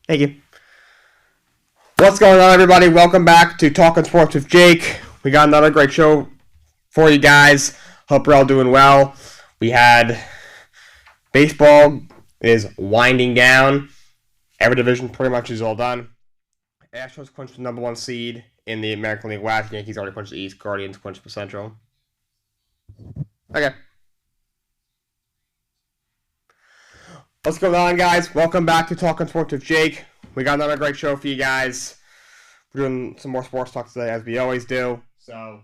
Thank you. What's going on, everybody? Welcome back to Talkin' Sports with Jake. We got another great show for you guys. Hope you're all doing well. We had baseball is winding down. Every division pretty much is all done. Astros clinched the number one seed in the American League West. Yankees already clinched the East. Guardians clinched the Central. Okay. What's going on, guys? Welcome back to Talkin' Sports with Jake. We got another great show for you guys. We're doing some more sports talk today, as we always do. So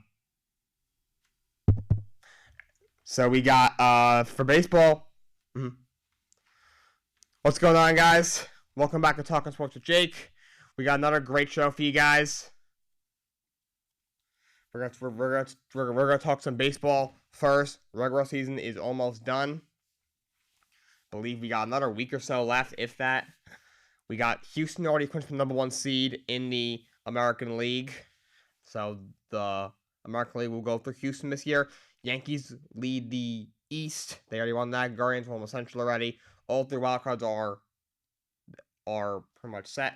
we got for baseball. What's going on, guys? Welcome back to Talkin' Sports with Jake. We got another great show for you guys. We're gonna talk some baseball first. Regular season is almost done. Believe we got another week or so left, if that. We got Houston already clinched the number one seed in the American League. So the American League will go through Houston this year. Yankees lead the East. They already won that. Guardians won the Central already. All three wildcards are pretty much set.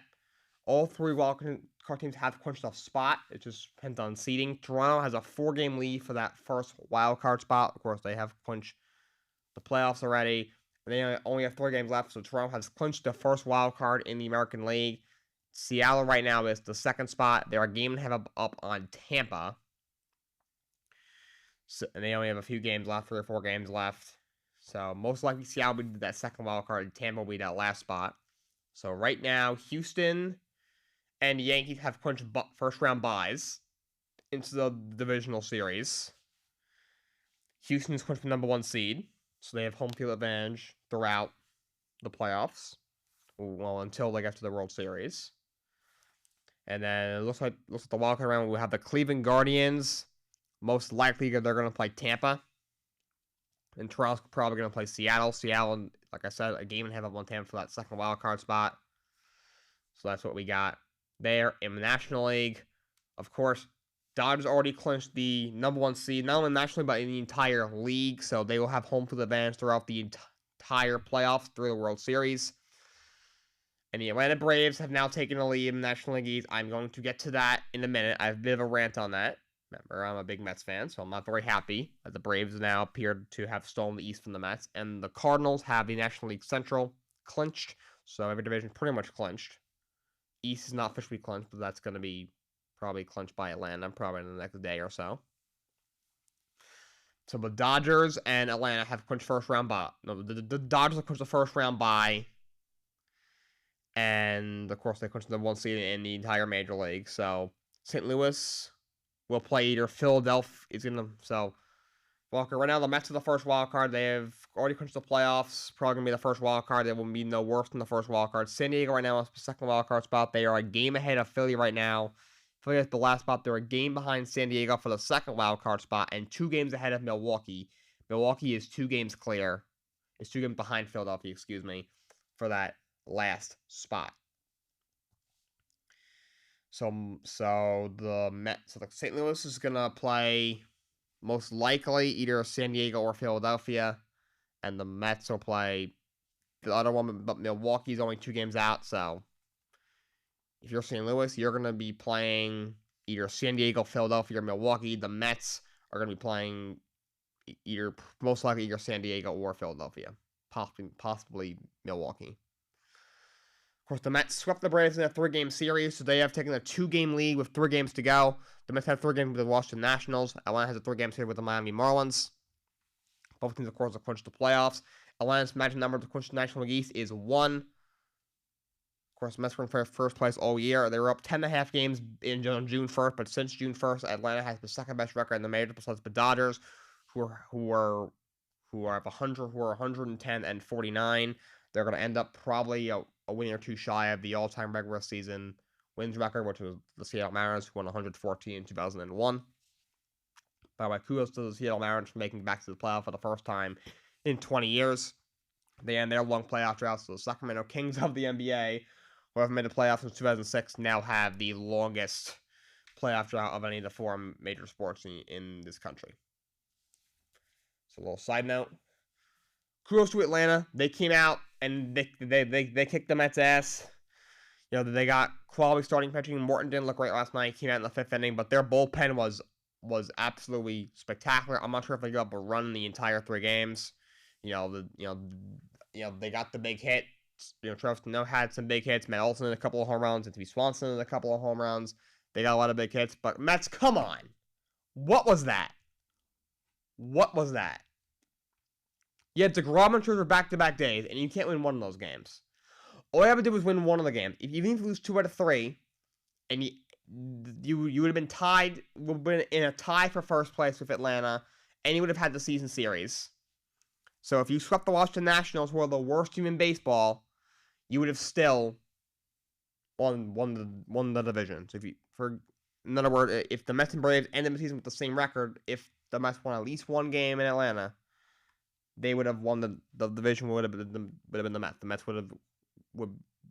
All three wildcard teams have clinched a spot. It just depends on seeding. Toronto has a 4-game lead for that first wildcard spot. Of course, they have clinched the playoffs already. They only have 3 games left, so Toronto has clinched the first wild card in the American League. Seattle right now is the second spot. They're a game and a half up on Tampa. So, and they only have a few games left, 3 or 4 games left. So most likely Seattle will be that second wild card, and Tampa will be that last spot. So right now, Houston and the Yankees have clinched first round byes into the divisional series. Houston's clinched the number one seed. So they have home field advantage throughout the playoffs. Well, until they get to the World Series. And then it looks like the wildcard round, we'll have the Cleveland Guardians. Most likely they're going to play Tampa. And Toronto's probably going to play Seattle. Seattle, like I said, a game and a half up on Tampa for that second wildcard spot. So that's what we got there in the National League. Of course, Dodgers already clinched the number one seed, not only nationally, but in the entire league. So they will have home field advantage throughout the entire playoffs through the World Series. And the Atlanta Braves have now taken the lead in the National League East. I'm going to get to that in a minute. I have a bit of a rant on that. Remember, I'm a big Mets fan, so I'm not very happy that the Braves now appear to have stolen the East from the Mets. And the Cardinals have the National League Central clinched. So every division pretty much clinched. East is not officially clinched, but that's going to be probably clinched by Atlanta, probably in the next day or so. So the Dodgers and Atlanta have clinched first round bye. No, the Dodgers have clinched the first round bye. And, of course, they clinched the one seed in the entire Major League. So St. Louis will play either Philadelphia. So, Walker, right now the Mets are the first wild card. They have already clinched the playoffs. Probably going to be the first wild card. They will be no worse than the first wild card. San Diego right now is the second wild card spot. They are a game ahead of Philly right now. Philly is the last spot. They're a game behind San Diego for the second wild card spot and 2 games ahead of Milwaukee. Milwaukee is 2 games clear. It's 2 games behind Philadelphia, for that last spot. So the St. Louis is gonna play most likely either San Diego or Philadelphia, and the Mets will play the other one, but Milwaukee's only 2 games out. So if you're St. Louis, you're gonna be playing either San Diego, Philadelphia, or Milwaukee. The Mets are gonna be playing most likely either San Diego or Philadelphia, possibly Milwaukee. Of course, the Mets swept the Braves in a 3-game series, so they have taken a 2-game lead with 3 games to go. The Mets have 3 games with the Washington Nationals. Atlanta has a 3-game series with the Miami Marlins. Both teams, of course, have clinched the playoffs. Atlanta's magic number to clinch the National League East is 1. Of course, the Mets were in first place all year. They were up 10.5 games on June 1st, but since June 1st, Atlanta has the second best record in the major, besides the Dodgers, who are 110 and 49. They're going to end up probably a win or 2 shy of the all-time regular season wins record, which was the Seattle Mariners, who won 114 in 2001. By the way, kudos to the Seattle Mariners for making it back to the playoff for the first time in 20 years. They end their long playoff drought, so the Sacramento Kings of the NBA, who have made the playoffs since 2006, now have the longest playoff drought of any of the 4 major sports in this country. So a little side note. Kudos to Atlanta. They came out and they kicked the Mets' ass. You know, they got quality starting pitching. Morton didn't look great last night. He came out in the 5th inning, but their bullpen was absolutely spectacular. I'm not sure if they got up a run the entire 3 games. They got the big hit. Travis Cano had some big hits. Matt Olson in a couple of home runs. Anthony Swanson in a couple of home runs. They got a lot of big hits. But Mets, come on. What was that? What was that? You had DeGrom and Scherzer back-to-back days, and you can't win one of those games. All you have to do is win one of the games. Even if you lose 2 out of 3, and you would have been tied, would have been in a tie for first place with Atlanta, and you would have had the season series. So if you swept the Washington Nationals, who are the worst team in baseball, you would have still won the division. So in other words, if the Mets and Braves ended the season with the same record, if the Mets won at least one game in Atlanta, they would have won the division. Would have been the Mets. The Mets would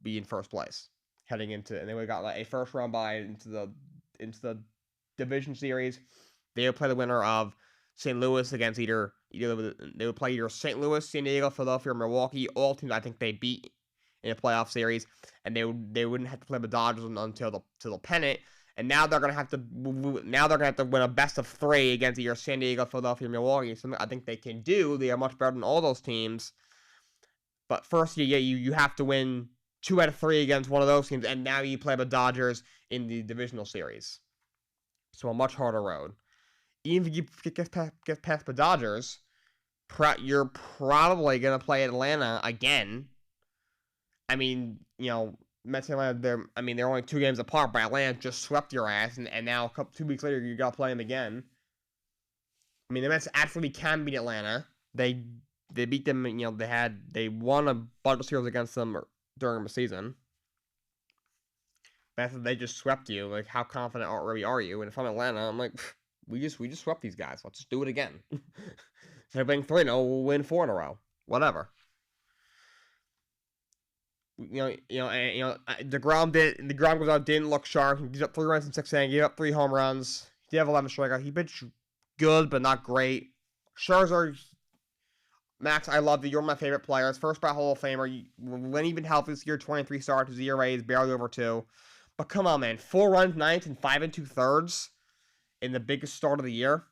be in first place heading into, and they would have got like a first round bye into the division series. They would play the winner of St. Louis against they would play either St. Louis, San Diego, Philadelphia, or Milwaukee. All teams I think they beat in a playoff series, and they wouldn't have to play the Dodgers until the pennant. And now they're gonna have to win a best of 3 against either San Diego, Philadelphia, or Milwaukee. Something I think they can do. They are much better than all those teams. But first, you have to win 2 out of 3 against one of those teams, and now you play the Dodgers in the divisional series. So a much harder road. Even if you get past the Dodgers, you're probably gonna play Atlanta again. I mean, Mets and Atlanta, they're only 2 games apart, but Atlanta just swept your ass, and now 2 weeks later, you gotta play them again. I mean, the Mets absolutely can beat Atlanta. They beat them, they won a bunch of series against them during the season. But after they just swept you, like, how confident already are you? And if I'm Atlanta, I'm like, we just swept these guys. Let's just do it again. Instead of winning 3, we'll win 4 in a row. Whatever. DeGrom goes out, didn't look sharp. He gives up 3 runs in 6 innings, gave up 3 home runs. He did have 11 strikeouts. He pitched good, but not great. Scherzer, Max, I love you. You're my favorite players. First ballot Hall of Famer. When you've been healthy this year, 23 starts. His ERA is barely over 2. But come on, man. 4 runs, 9th, and 5 2/3 in the biggest start of the year.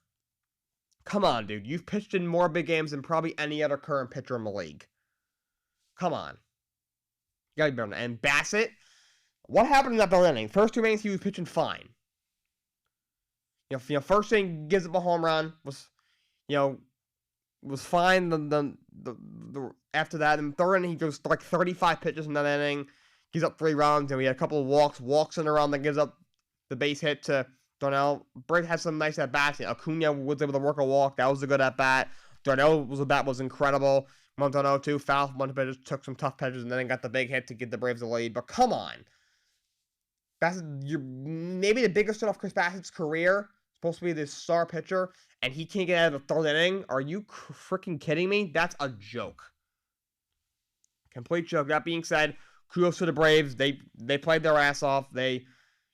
Come on, dude. You've pitched in more big games than probably any other current pitcher in the league. Come on. You gotta be better. And Bassett, what happened in that third inning? First 2 innings, he was pitching fine. First inning gives up a home run. Was fine. The after that, in the third inning, he goes like 35 pitches in that inning. Gives up 3 runs, and we had a couple of walks in a run that gives up the base hit to Darnell. Britt had some nice at bats. Acuna was able to work a walk. That was a good at bat. Darnell was incredible. Montano too, fouled a bunch of pitches, took some tough pitches, and then got the big hit to give the Braves the lead. But come on, Bassett, you're maybe the biggest start of Chris Bassett's career. Supposed to be this star pitcher, and he can't get out of the 3rd inning. Are you freaking kidding me? That's a joke. Complete joke. That being said, kudos to the Braves. They played their ass off. They,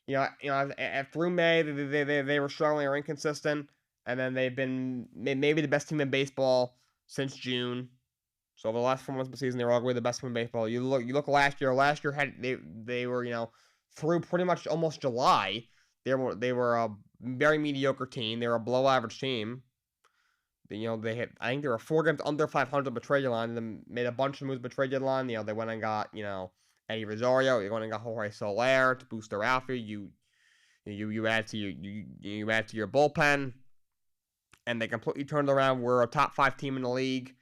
through May, they were struggling or inconsistent, and then they've been maybe the best team in baseball since June. So over the last 4 months of the season, they were arguably the best team in baseball. You look last year. Last year they were through pretty much almost July. They were a very mediocre team. They were a below average team. I think they were 4 games under 500 by trade deadline, and then made a bunch of moves by trade deadline. They went and got Eddie Rosario. They went and got Jorge Soler to boost their outfield. You add to your bullpen, and they completely turned around. We're a top 5 team in the league.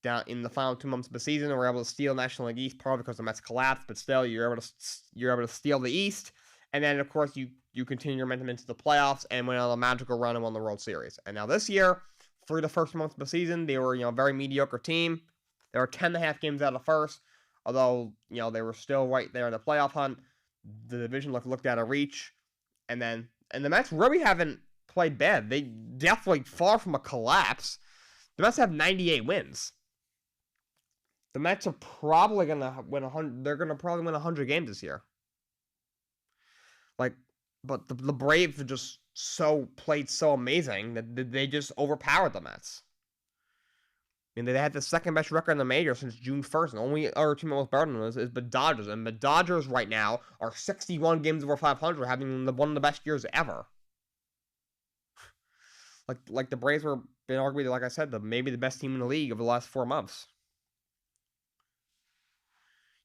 Down in the final 2 months of the season, we're able to steal National League East, probably because the Mets collapsed, but still, you're able to steal the East, and then of course you continue your momentum into the playoffs and went on a magical run and won the World Series. And now this year, through the first months of the season, they were a very mediocre team. They were 10.5 games out of first, although they were still right there in the playoff hunt. The division looked out of reach, and the Mets really haven't played bad. They definitely far from a collapse. The Mets have 98 wins. The Mets are probably gonna win 100. They're gonna probably win 100 games this year. But the Braves are just played so amazing that they just overpowered the Mets. I mean, they had the second best record in the major since June 1st, and the only other team that was better than them is the Dodgers. And the Dodgers right now are 61 games over 500, having one of the best years ever. Like the Braves were been arguably, like I said, maybe the best team in the league over the last 4 months.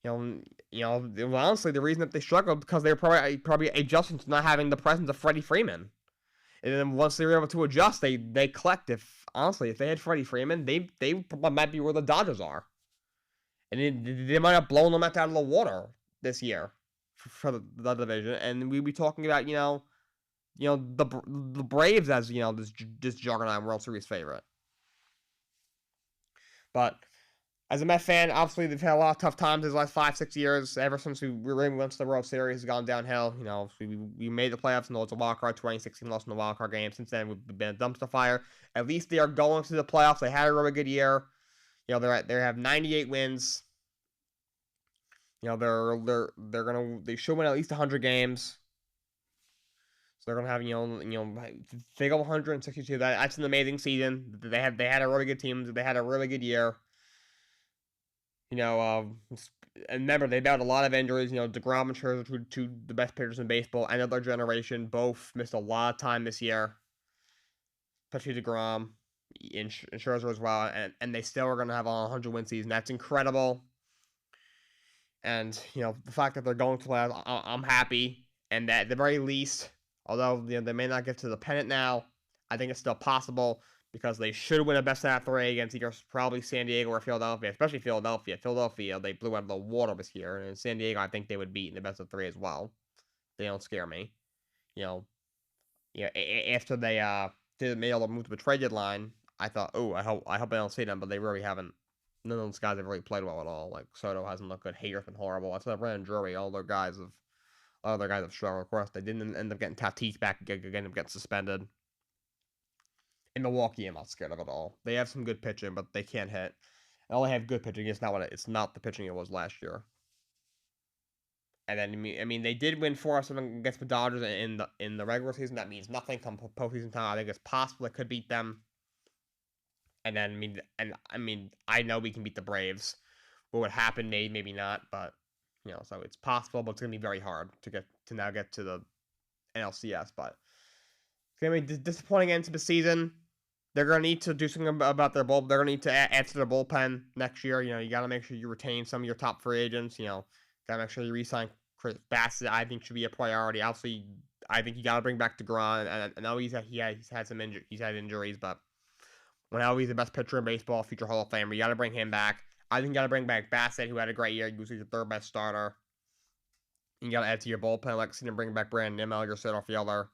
Honestly, the reason that they struggled because they were probably adjusting to not having the presence of Freddie Freeman. And then once they were able to adjust, they collect. If they had Freddie Freeman, they might be where the Dodgers are, and they might have blown them out of the water this year for the division. And we'd be talking about the Braves as this juggernaut World Series favorite. But as a Met fan, obviously they've had a lot of tough times these last 5-6 years. Ever since we went to the World Series, has gone downhill. We made the playoffs and lost a wild card. 2016 lost in the wild card game. Since then, we've been a dumpster fire. At least they are going to the playoffs. They had a really good year. They have 98 wins. They should win at least 100 games. So they're gonna have they go 162. That's an amazing season. They had a really good team. They had a really good year. And remember, they've had a lot of injuries. DeGrom and Scherzer, two the best pitchers in baseball, and of their generation, both missed a lot of time this year. Especially DeGrom and Scherzer as well, and they still are going to have a 100-win season. That's incredible. And the fact that they're going to playoffs, I'm happy. And at the very least, although they may not get to the pennant now, I think it's still possible. Because they should win a best-of-3 against either probably San Diego or Philadelphia, especially Philadelphia. Philadelphia, they blew out of the water this year, and San Diego, I think they would beat in the best-of-3 as well. They don't scare me. After they did made all the move to the trade deadline, I thought, I hope I don't see them, but they really haven't. None of those guys have really played well at all. Like Soto hasn't looked good, Hader's been horrible. I said Brandon Drury, all their guys have struggled. Of course, they didn't end up getting Tatis back again, get suspended. In Milwaukee, I'm not scared of it all. They have some good pitching, but they can't hit. They only have good pitching. It's not the pitching it was last year. And then they did win 4-7 against the Dodgers in the regular season. That means nothing come postseason time. I think it's possible they could beat them. And then I know we can beat the Braves. What would happen? Maybe not, but so it's possible, but it's gonna be very hard to get to the NLCS. But it's gonna be disappointing end to the season. They're going to need to do something about their bullpen. They're going to need to add to their bullpen next year. You got to make sure you retain some of your top free agents. Got to make sure you re-sign Chris Bassett. I think should be a priority. Obviously, I think you got to bring back DeGrom. And I know he's had some injuries, but when he's the best pitcher in baseball, future Hall of Famer, you got to bring him back. I think you got to bring back Bassett, who had a great year. He was the third best starter. You got to add to your bullpen, like seeing him bring back Brandon Nimmo, your center fielder.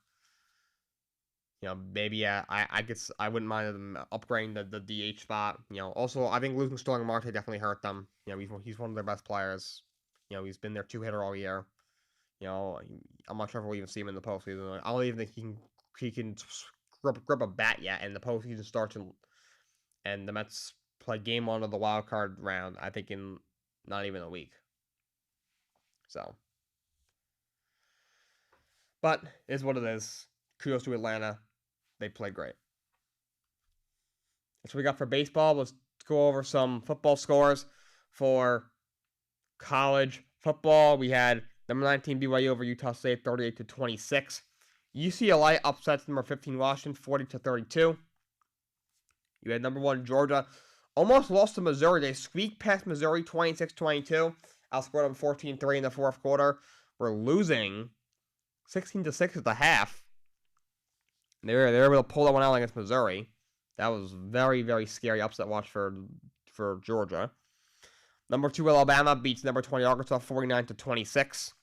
Maybe I guess I wouldn't mind them upgrading the DH spot. Also I think losing Starling Marte definitely hurt them. He's one of their best players. He's been their two-hitter all year. I'm not sure if we'll even see him in the postseason. I don't even think he can grip a bat yet, and the postseason starts and the Mets play game 1 of the wild card round. I think in not even a week. So, but it is what it is. Kudos to Atlanta. They played great. That's what we got for baseball. Let's go over some football scores for college football. We had number 19 BYU over Utah State, 38-26. UCLA upsets number 15 Washington, 40-32. You had number 1 Georgia almost lost to Missouri. They squeaked past Missouri, 26-22. Outscored them 14-3 in the fourth quarter. We're losing 16-6 at the half. They were able to pull that one out against Missouri. That was very, very scary upset watch for Georgia. Number 2 Alabama beats number 20 Arkansas 49-26.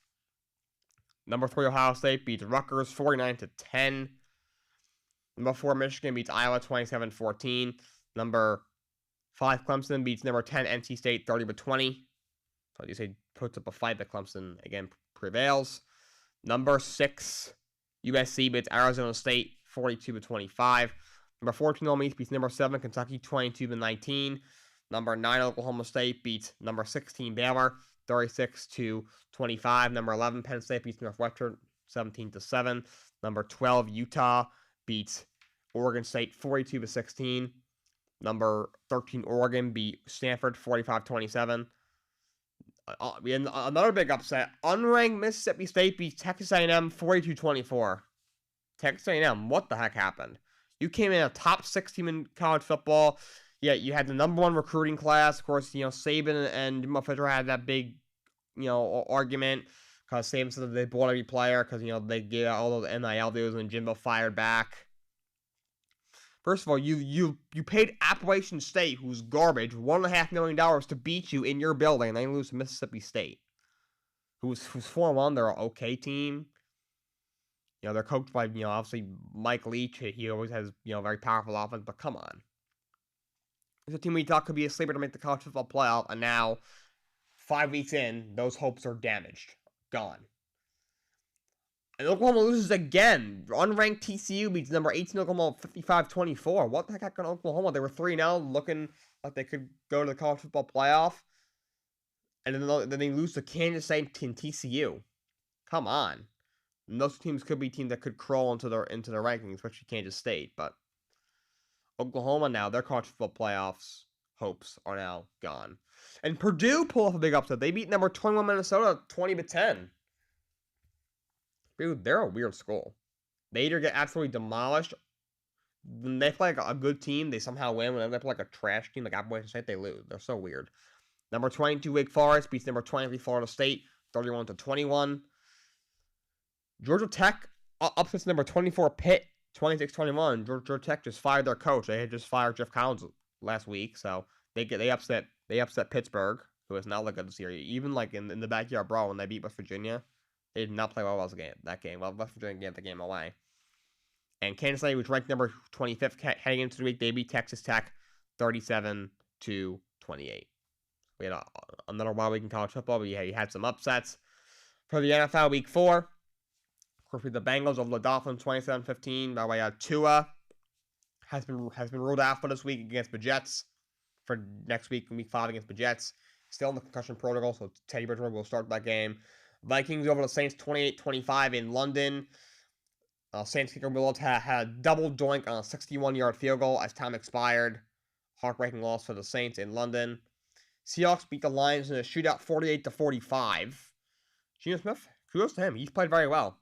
Number 3 Ohio State beats Rutgers 49-10. Number 4 Michigan beats Iowa 27-14. Number 5 Clemson beats number 10 NC State 30-20. So you say puts up a fight, but Clemson again prevails. Number 6 USC beats Arizona State 42-25. Number 14 Ole Miss beats number 7 Kentucky 22-19. Number 9 Oklahoma State beats number 16 Baylor 36-25. Number 11 Penn State beats Northwestern 17-7. Number 12 Utah beats Oregon State 42-16. Number 13 Oregon beat Stanford 45-27. Another big upset. Unranked Mississippi State beat Texas A&M 42-24. Texas A&M, what the heck happened? You came in a top 6 team in college football. Yeah, you had the number 1 recruiting class. Of course, Saban and Jimbo Fisher had that big, argument because Saban said that they bought every player because, they gave out all those NIL deals and Jimbo fired back. First of all, you paid Appalachian State, who's garbage, $1.5 million to beat you in your building, and then you lose to Mississippi State, who's 4-1. They're an okay team. They're coached by, obviously Mike Leach. He always has, very powerful offense, but come on. It's a team we thought could be a sleeper to make the college football playoff, and now, 5 weeks in, those hopes are damaged. Gone. And Oklahoma loses again. Unranked TCU beats number 18 Oklahoma 55-24. What the heck happened to Oklahoma? They were 3-0, looking like they could go to the college football playoff. And then they lose to Kansas State and TCU. Come on. And those teams could be teams that could crawl into the rankings, especially Kansas State. But Oklahoma now, their college football playoffs hopes are now gone. And Purdue pulled off a big upset. They beat number 21 Minnesota 20-10. Dude, they're a weird school. They either get absolutely demolished. When they play like a good team, they somehow win. When they play like a trash team like Appalachian State, they lose. They're so weird. Number 22 Wake Forest beats number 23 Florida State 31-21. Georgia Tech upsets number 24 Pitt 26-21. Georgia Tech just fired their coach. They had just fired Jeff Collins last week, so they upset Pittsburgh, who has not looked good this year. Even like in the backyard brawl when they beat West Virginia. They did not play well that game. Well, West Virginia gave the game away. And Kansas State, which ranked number 25th heading into the week, they beat Texas Tech 37-28. We had another wild week in college football, but you had some upsets. For the NFL Week 4, of course, we had the Bengals over the Dolphins 27-15. By the way, Tua has been ruled out for this week against the Jets. For next week, in Week 5 against the Jets. Still in the concussion protocol, so Teddy Bridgewater will start that game. Vikings over the Saints 28-25 in London. Saints kicker Willard had a double doink on a 61-yard field goal as time expired. Heartbreaking loss for the Saints in London. Seahawks beat the Lions in a shootout 48-45. Geno Smith, kudos to him. He's played very well.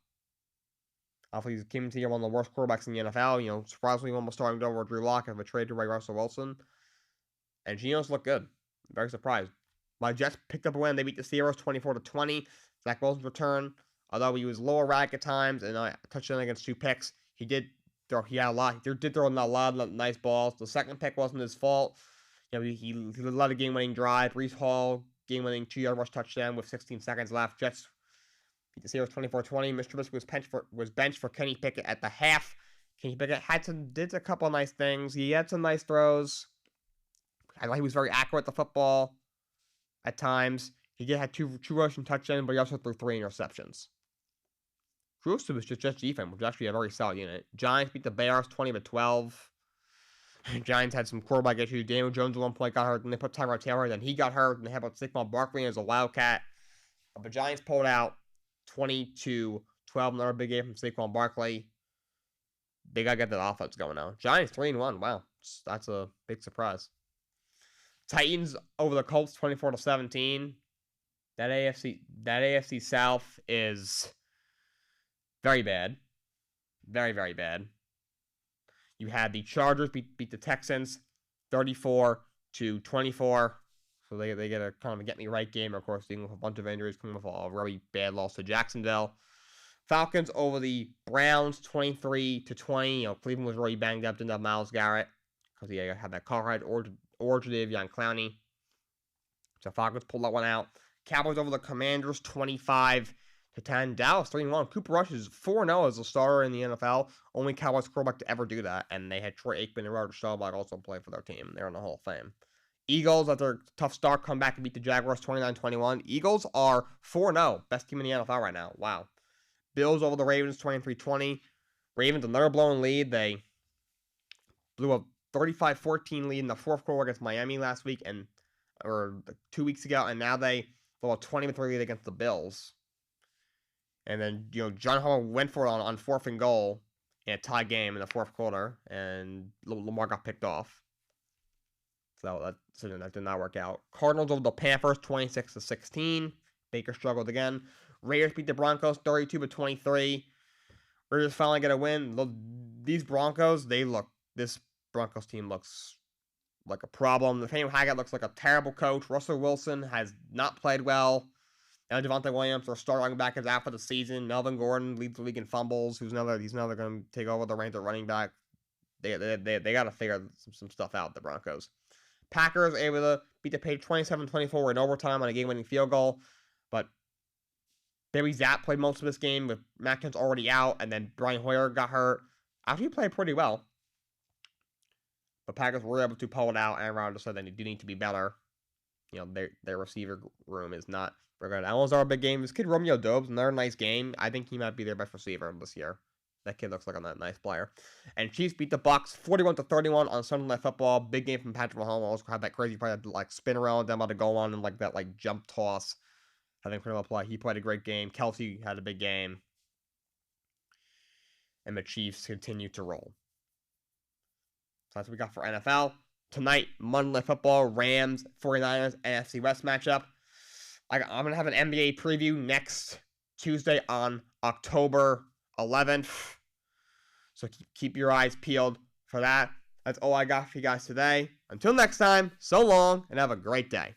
Obviously, he came into the year one of the worst quarterbacks in the NFL. Surprisingly, one was starting over Drew Lock of a trade to Russell Wilson. And Geno's looked good. Very surprised. My Jets picked up a win. They beat the Steelers 24-20. Zach Wilson's return, although he was lower rack at times and a touchdown against 2 picks, he did throw. He had a lot. He did throw a lot of nice balls. The second pick wasn't his fault. He led a game-winning drive. Breece Hall game-winning 2-yard rush touchdown with 16 seconds left. Jets beat the Steelers 24-20. Mr. Trubisky was benched for Kenny Pickett at the half. Kenny Pickett did a couple of nice things. He had some nice throws. I thought he was very accurate with the football at times. He had two rushing touchdowns, but he also threw 3 interceptions. Crucial was just defense, which was actually a very solid unit. Giants beat the Bears 20-12. Giants had some quarterback issues. Daniel Jones at one point got hurt, and they put Tyrod Taylor, then he got hurt, and they had about Saquon Barkley as a Wildcat. But the Giants pulled out 20-12, another big game from Saquon Barkley. They got to get that offense going now. Giants 3-1, wow. That's a big surprise. Titans over the Colts 24-17. That AFC South is very bad. Very, very bad. You had the Chargers beat the Texans 34-24. So they get a kind of a get-me-right game. Of course, dealing with a bunch of injuries, coming with a really bad loss to Jacksonville. Falcons over the Browns 23-20. Cleveland was really banged up. Didn't have Myles Garrett because he had that car ride or Jadeveon Clowney. So Falcons pulled that one out. Cowboys over the Commanders 25-10. Dallas 3-1. Cooper Rush is 4-0 as a starter in the NFL. Only Cowboys quarterback to ever do that. And they had Troy Aikman and Roger Staubach also play for their team. They're in the Hall of Fame. Eagles, after a tough start, come back and beat the Jaguars 29-21. Eagles are 4-0. Best team in the NFL right now. Wow. Bills over the Ravens 23-20. Ravens, another blown lead. They blew a 35-14 lead in the fourth quarter against Miami last week or 2 weeks ago. And now they blew a 20-3 lead against the Bills. And then, John Harbaugh went for it on 4th and goal in a tie game in the fourth quarter. And Lamar got picked off. So that did not work out. Cardinals over the Panthers 26-16. Baker struggled again. Raiders beat the Broncos 32-23. Raiders finally get a win. These Broncos, this Broncos team looks like a problem. Nathaniel Hackett looks like a terrible coach. Russell Wilson has not played well. Now Javonte Williams, their star running back, is out for the season. Melvin Gordon leads the league in fumbles. He's now going to take over the reins of running back. They got to figure some stuff out, the Broncos. Packers able to beat the Patriots 27-24 in overtime on a game-winning field goal. But Bailey Zapp played most of this game with Matkins already out, and then Brian Hoyer got hurt. Actually played pretty well. But Packers were able to pull it out, and Rodgers said they do need to be better. Their receiver room is not very good. That was our big game. This kid Romeo Doubs, another nice game. I think he might be their best receiver this year. That kid looks like a nice player. And Chiefs beat the Bucks 41-31 on Sunday Night Football. Big game from Patrick Mahomes. Also had that crazy play that spin around them about to go on and that jump toss. I think pretty well play. He played a great game. Kelsey had a big game. And the Chiefs continue to roll. So that's what we got for NFL. Tonight, Monday Night Football, Rams, 49ers, NFC West matchup. I'm going to have an NBA preview next Tuesday on October 11th. So keep your eyes peeled for that. That's all I got for you guys today. Until next time, so long, and have a great day.